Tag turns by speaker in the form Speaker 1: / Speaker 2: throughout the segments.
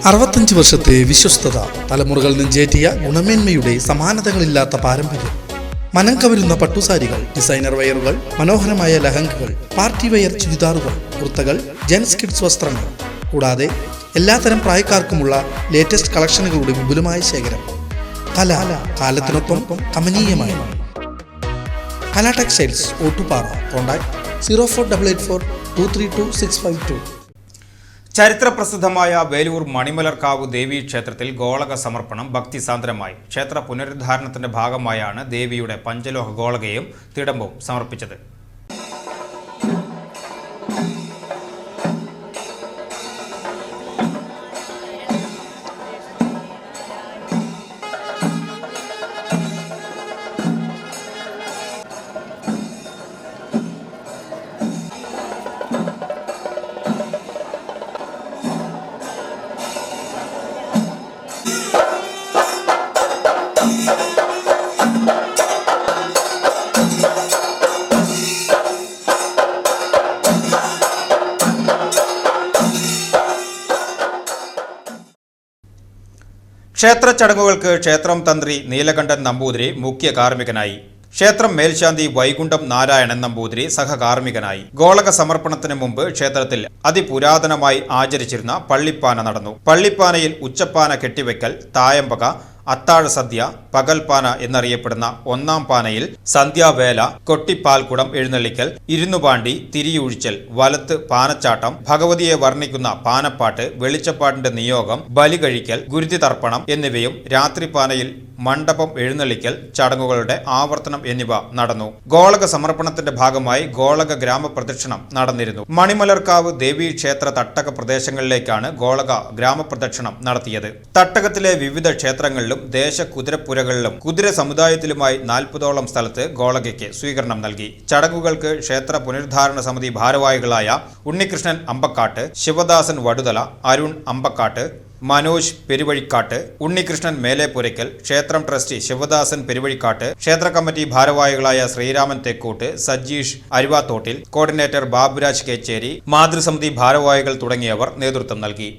Speaker 1: 65 വർഷത്തെ വിശ്വസ്തത, തലമുറകൾ നെഞ്ചേറ്റിയ ഗുണമേന്മയുടെ സമാനതകളില്ലാത്ത പാരമ്പര്യം. മനം കവരുന്ന പട്ടുസാരികൾ, ഡിസൈനർ വെയറുകൾ, മനോഹരമായ ലഹങ്കകൾ, പാർട്ടി വെയർ ചുരിദാറുകൾ, കുർത്തകൾ, ജെൻസ് കിഡ്സ് വസ്ത്രങ്ങൾ, കൂടാതെ എല്ലാത്തരം പ്രായക്കാർക്കുമുള്ള ലേറ്റസ്റ്റ് കളക്ഷനുകളുടെ വിപുലമായ ശേഖരം. കല കാലത്തിനൊപ്പം കമനീയമായി. കല ടെക്സ്റ്റൈൽസ്, ഓട്ടുപാറ. കോൺടാക്ട് 048842326552.
Speaker 2: ചരിത്രപ്രസിദ്ധമായ വേലൂർ മണിമലർക്കാവ് ദേവീ ക്ഷേത്രത്തിൽ ഗോളക സമർപ്പണം ഭക്തിസാന്ദ്രമായി. ക്ഷേത്ര പുനരുദ്ധാരണത്തിന്റെ ഭാഗമായാണ് ദേവിയുടെ പഞ്ചലോഹ ഗോളകയും തിടമ്പും സമർപ്പിച്ചത്. ക്ഷേത്ര ചടങ്ങുകൾക്ക് ക്ഷേത്രം തന്ത്രി നീലകണ്ഠൻ നമ്പൂതിരി മുഖ്യ കാർമ്മികനായി. ക്ഷേത്രം മേൽശാന്തി വൈകുണ്ഠം നാരായണൻ നമ്പൂതിരി സഹകാർമ്മികനായി. ഗോളക സമർപ്പണത്തിന് മുമ്പ് ക്ഷേത്രത്തിൽ അതിപുരാതനമായി ആചരിച്ചിരുന്ന പള്ളിപ്പാന നടന്നു. പള്ളിപ്പാനയിൽ ഉച്ചപ്പാന കെട്ടിവെക്കൽ, തായമ്പക, അത്താഴ സദ്യ, പകൽപ്പാന എന്നറിയപ്പെടുന്ന ഒന്നാം പാനയിൽ സന്ധ്യാവേല, കൊട്ടിപ്പാൽക്കുടം എഴുന്നള്ളിക്കൽ, ഇരുന്നുപാണ്ടി, തിരിയൊഴിച്ചൽ, വലത്ത് പാനച്ചാട്ടം, ഭഗവതിയെ വർണ്ണിക്കുന്ന പാനപ്പാട്ട്, വെളിച്ചപ്പാട്ടിന്റെ നിയോഗം, ബലി കഴിക്കൽ, ഗുരുതി തർപ്പണം എന്നിവയും രാത്രിപ്പാനയിൽ മണ്ഡപം എഴുന്നള്ളിക്കൽ ചടങ്ങുകളുടെ ആവർത്തനം എന്നിവ നടന്നു. ഗോളക സമർപ്പണത്തിന്റെ ഭാഗമായി ഗോളക ഗ്രാമപ്രദക്ഷിണം നടന്നിരുന്നു. മണിമലർക്കാവ് ദേവീ ക്ഷേത്ര തട്ടക പ്രദേശങ്ങളിലേക്കാണ് ഗോളക ഗ്രാമപ്രദക്ഷിണം നടത്തിയത്. തട്ടകത്തിലെ വിവിധ ക്ഷേത്രങ്ങളിലും ദേശ കുതിരപ്പുരകളിലും കുതിര സമുദായത്തിലുമായി 40ഓളം സ്ഥലത്ത് ഗോളകയ്ക്ക് സ്വീകരണം നൽകി. ചടങ്ങുകൾക്ക് ക്ഷേത്ര പുനരുദ്ധാരണ സമിതി ഭാരവാഹികളായ ഉണ്ണികൃഷ്ണൻ അമ്പക്കാട്ട്, ശിവദാസൻ വടുതല, അരുൺ അമ്പക്കാട്ട്, മനോജ് പെരുവഴിക്കാട്ട്, ഉണ്ണികൃഷ്ണൻ മേലേപ്പുരയ്ക്കൽ, ക്ഷേത്രം ട്രസ്റ്റി ശിവദാസൻ പെരുവഴിക്കാട്ട്, ക്ഷേത്ര കമ്മിറ്റി ഭാരവാഹികളായ ശ്രീരാമൻ തെക്കൂട്ട്, സജീഷ് അരുവാത്തോട്ടിൽ, കോർഡിനേറ്റർ ബാബുരാജ് കേച്ചേരി, മാതൃസമിതി ഭാരവാഹികൾ തുടങ്ങിയവർ നേതൃത്വം നൽകി.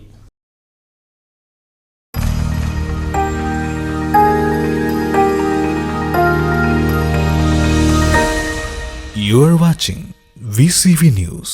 Speaker 3: You are watching VCV News.